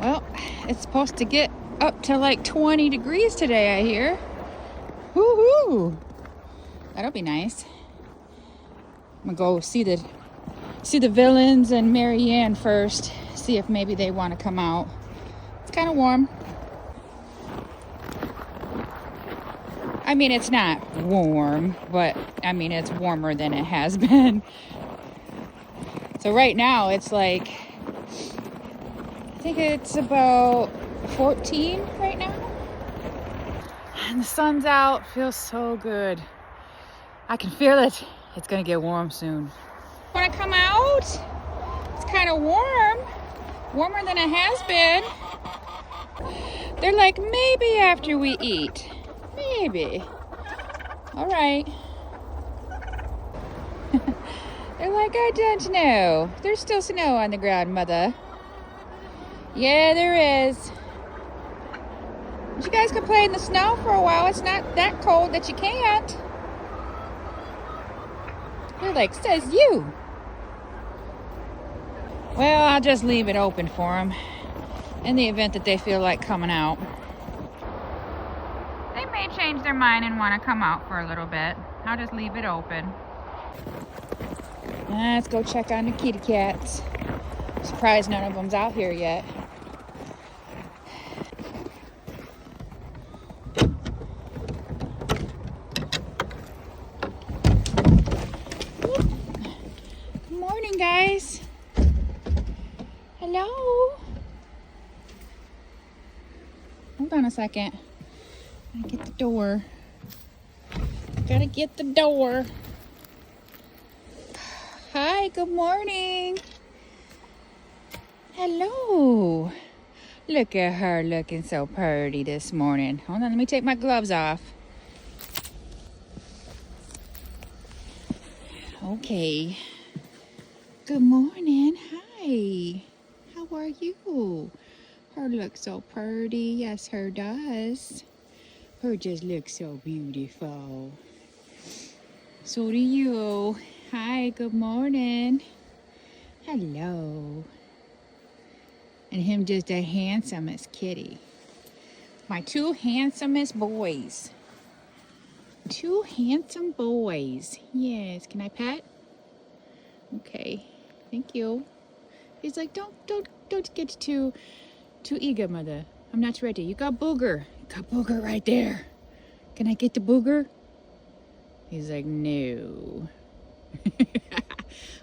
Well, it's supposed to get up to like 20 degrees today, I hear. Woohoo! That'll be nice. I'm gonna go see the villains and Marianne first. See if maybe they want to come out. It's kind of warm. I mean, it's not warm, but I mean, it's warmer than it has been. So right now it's like, I think it's about 14 right now. And the sun's out, feels so good. I can feel it. It's gonna get warm soon. Wanna come out? It's kind of warm. Warmer than it has been. They're like, maybe after we eat. Maybe. All right. They're like, I don't know. There's still snow on the ground, Mother. Yeah, there is. But you guys can play in the snow for a while. It's not that cold that you can't. They're like, says you. Well, I'll just leave it open for them in the event that they feel like coming out. They may change their mind and want to come out for a little bit. I'll just leave it open. Let's go check on the kitty cats. Surprised none of them's out here yet. Good morning, guys. Hello. Hold on a second. Gotta get the door. Gotta get the door. Hi, good morning. Hello. Look at her looking so pretty this morning. Hold on, let me take my gloves off. Okay. Good morning. Hi. How are you? Her looks so pretty. Yes, her does. Her just looks so beautiful. So do you. Hi, good morning. Hello. And him just the handsomest kitty. My two handsomest boys. Two handsome boys. Yes, can I pet? Okay, thank you. He's like, don't get too eager, Mother. I'm not ready. You got Booger. You got Booger right there. Can I get the Booger? He's like, no.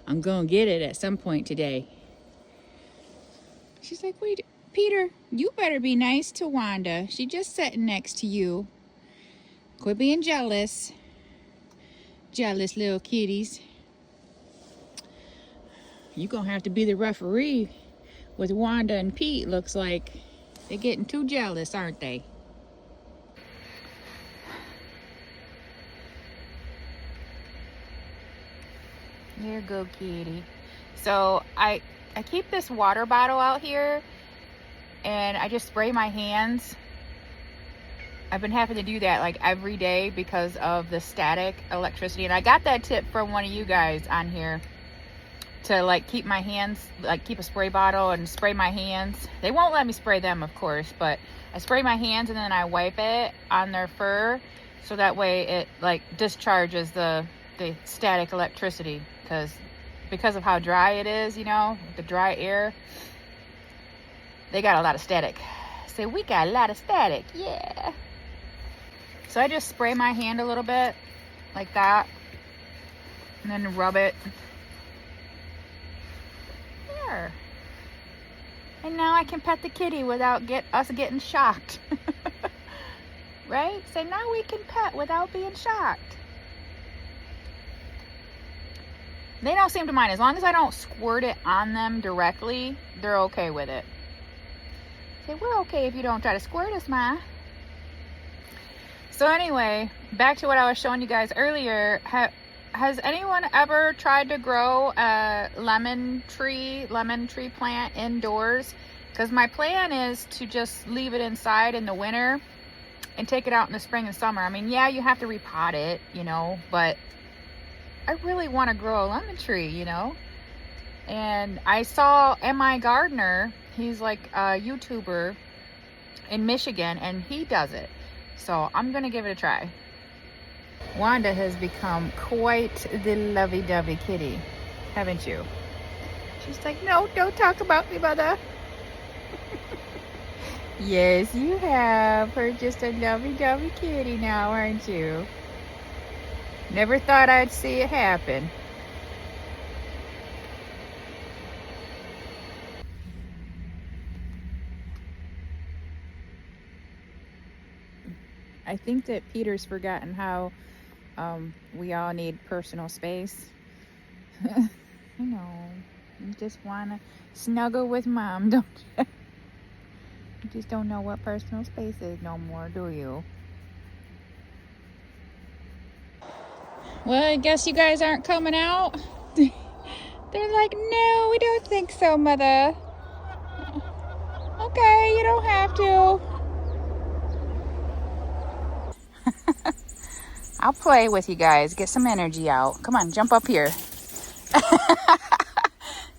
I'm gonna get it at some point today. She's like, wait, Peter, you better be nice to Wanda. She just sitting next to you. Quit being jealous. Jealous little kitties. You gonna have to be the referee with Wanda and Pete. Looks like they're getting too jealous, aren't they? You're a good kitty. So I keep this water bottle out here and I just spray my hands. I've been having to do that like every day because of the static electricity. And I got that tip from one of you guys on here to like keep my hands, like keep a spray bottle and spray my hands. They won't let me spray them, of course, but I spray my hands and then I wipe it on their fur. So that way it like discharges the static electricity because of how dry it is, you know, the dry air. They got a lot of static. Say, we got a lot of static, yeah. So I just spray my hand a little bit like that and then rub it. There. And now I can pet the kitty without us getting shocked. Right? So now we can pet without being shocked. They don't seem to mind. As long as I don't squirt it on them directly, they're okay with it. Say, we're okay if you don't try to squirt us, Ma. So anyway, back to what I was showing you guys earlier. Has anyone ever tried to grow a lemon tree plant indoors? Because my plan is to just leave it inside in the winter and take it out in the spring and summer. I mean, yeah, you have to repot it, you know, but I really want to grow a lemon tree, you know. And I saw M.I. Gardner, He's like a YouTuber in Michigan, and he does it. So I'm gonna give it a try. Wanda has become quite the lovey-dovey kitty, haven't you? She's like, no, don't talk about me, mother. Yes, you have. Her just a lovey-dovey kitty now, aren't you? Never thought I'd see it happen. I think that Peter's forgotten how we all need personal space. I know. You just want to snuggle with mom, don't you? You just don't know what personal space is no more, do you? Well, I guess you guys aren't coming out. They're like, no, we don't think so, mother. Okay, you don't have to. I'll play with you guys, get some energy out. Come on, jump up here.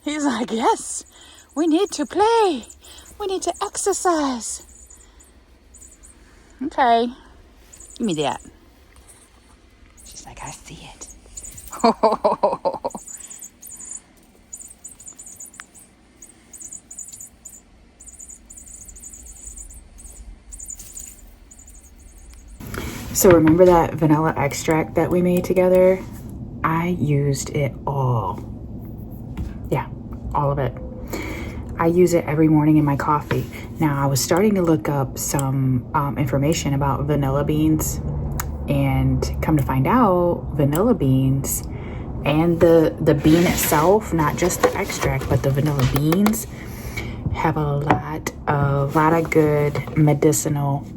He's like, yes, we need to play. We need to exercise. Okay, give me that. She's like, I see it. So remember that vanilla extract that we made together? I used it all. Yeah, all of it. I use it every morning in my coffee. Now, I was starting to look up some information about vanilla beans, and come to find out, vanilla beans and the bean itself, not just the extract, but the vanilla beans, have a lot of good medicinal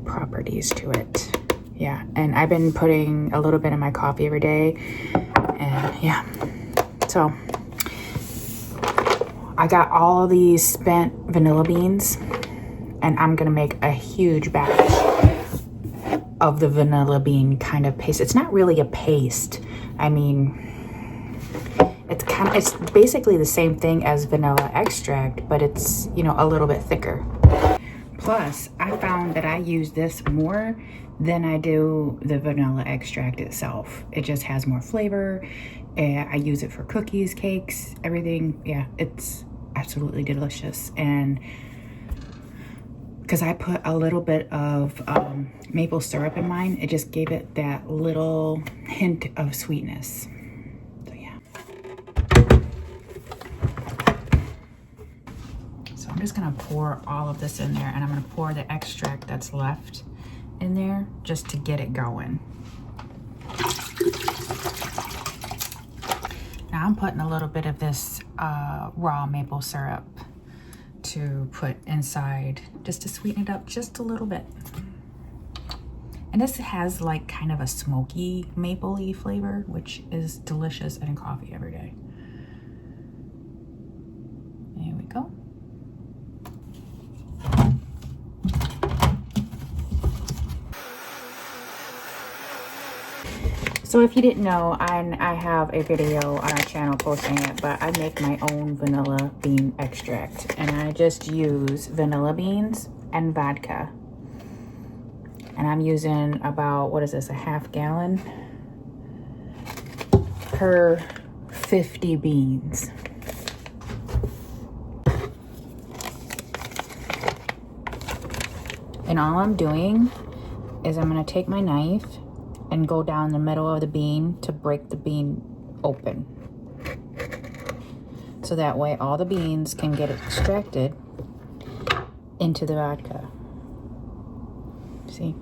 properties to it. Yeah, and I've been putting a little bit in my coffee every day, and yeah, so I got all these spent vanilla beans, and I'm gonna make a huge batch of the vanilla bean kind of paste. It's not really a paste. I mean, it's basically the same thing as vanilla extract, but it's, you know, a little bit thicker. Plus, I found that I use this more than I do the vanilla extract itself. It just has more flavor. I use it for cookies, cakes, everything. Yeah, it's absolutely delicious. And because I put a little bit of maple syrup in mine, it just gave it that little hint of sweetness. So yeah. So I'm just gonna pour all of this in there, and I'm gonna pour the extract that's left in there just to get it going. Now I'm putting a little bit of this raw maple syrup to put inside just to sweeten it up just a little bit. And this has like kind of a smoky maple-y flavor, which is delicious in coffee every day. There we go. So if you didn't know, I have a video on our channel posting it, but I make my own vanilla bean extract, and I just use vanilla beans and vodka. And I'm using about, what is this, a half gallon per 50 beans. And all I'm doing is I'm gonna take my knife and go down the middle of the bean to break the bean open. So that way all the beans can get extracted into the vodka. See?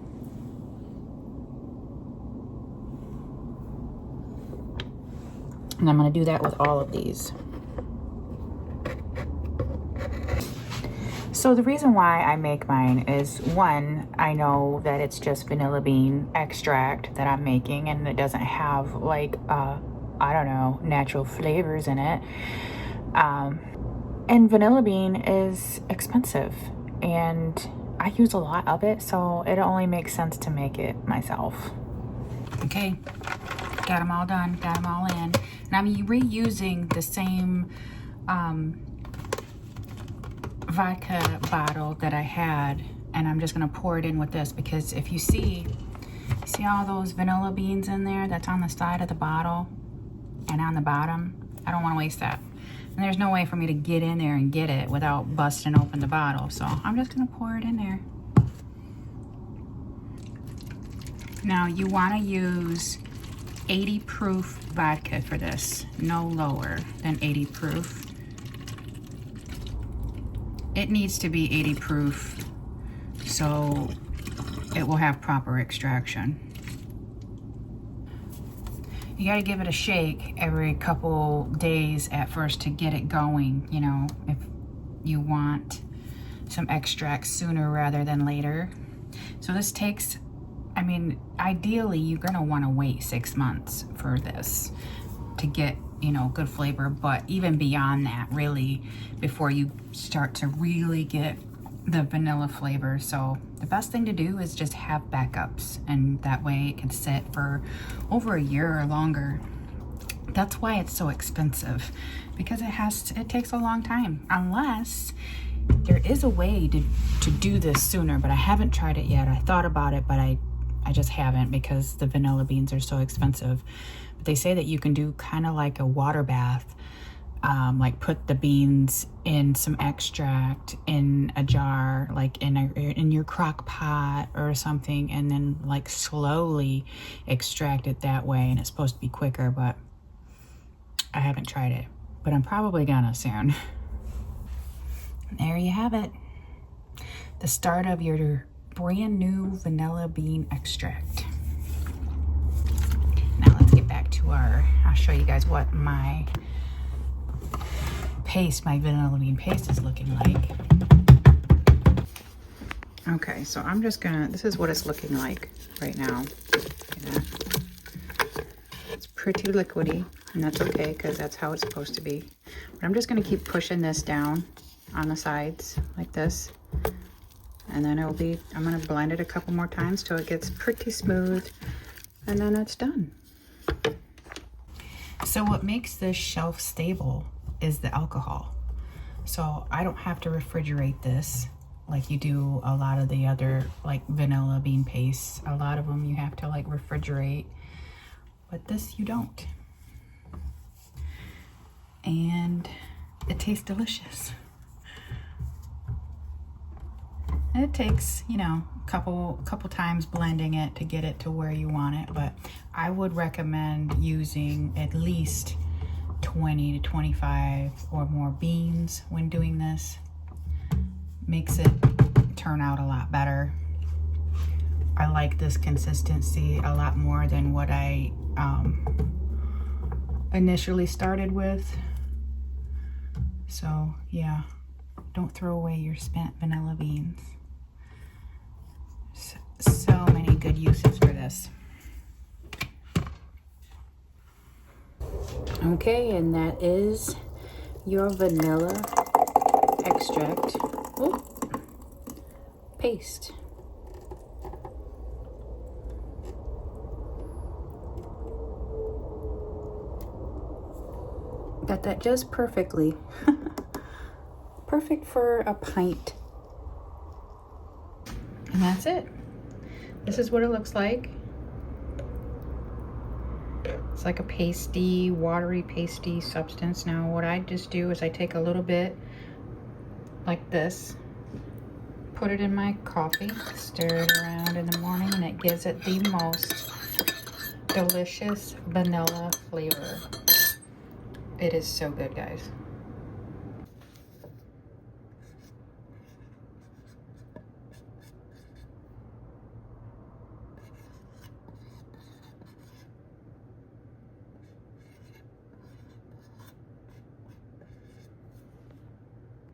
And I'm gonna do that with all of these. So the reason why I make mine is, one, I know that it's just vanilla bean extract that I'm making, and it doesn't have like, I don't know, natural flavors in it. And vanilla bean is expensive, and I use a lot of it, so it only makes sense to make it myself. Okay, got them all done, got them all in. And I'm reusing the same vodka bottle that I had, and I'm just gonna pour it in with this, because if you see all those vanilla beans in there that's on the side of the bottle and on the bottom? I don't want to waste that. And there's no way for me to get in there and get it without busting open the bottle. So I'm just gonna pour it in there. Now you want to use 80 proof vodka for this, no lower than 80 proof. It needs to be 80 proof so it will have proper extraction. You got to give it a shake every couple days at first to get it going, you know, if you want some extract sooner rather than later. So this takes, I mean, ideally you're going to want to wait 6 months for this to get, you know, good flavor, but even beyond that, really, before you start to really get the vanilla flavor. So the best thing to do is just have backups, and that way it can sit for over a year or longer. That's why it's so expensive, because it takes a long time, unless there is a way to do this sooner, but I haven't tried it yet. I thought about it, but I just haven't, because the vanilla beans are so expensive. But they say that you can do kind of like a water bath, like put the beans in some extract in a jar, like in your crock pot or something, and then like slowly extract it that way. And it's supposed to be quicker, but I haven't tried it, but I'm probably gonna soon. There you have it. The start of your brand new vanilla bean extract. Now let's get back to I'll show you guys what my vanilla bean paste is looking like. Okay, so I'm just gonna, this is what it's looking like right now. Yeah. It's pretty liquidy, and that's okay, because that's how it's supposed to be. But I'm just gonna keep pushing this down on the sides like this. And then I'm gonna blend it a couple more times till it gets pretty smooth, and then it's done. So what makes this shelf stable is the alcohol. So I don't have to refrigerate this like you do a lot of the other like vanilla bean pastes. A lot of them you have to like refrigerate, but this you don't. And it tastes delicious. And it takes, you know, a couple times blending it to get it to where you want it, but I would recommend using at least 20 to 25 or more beans when doing this. Makes it turn out a lot better. I like this consistency a lot more than what I initially started with. So yeah, don't throw away your spent vanilla beans. So many good uses for this. Okay, and that is your vanilla extract paste. Got that just perfectly. Perfect for a pint. And that's it. This is what it looks like. It's like a pasty, watery, pasty substance. Now what I just do is I take a little bit like this, put it in my coffee, stir it around in the morning, and it gives it the most delicious vanilla flavor. It is so good, guys.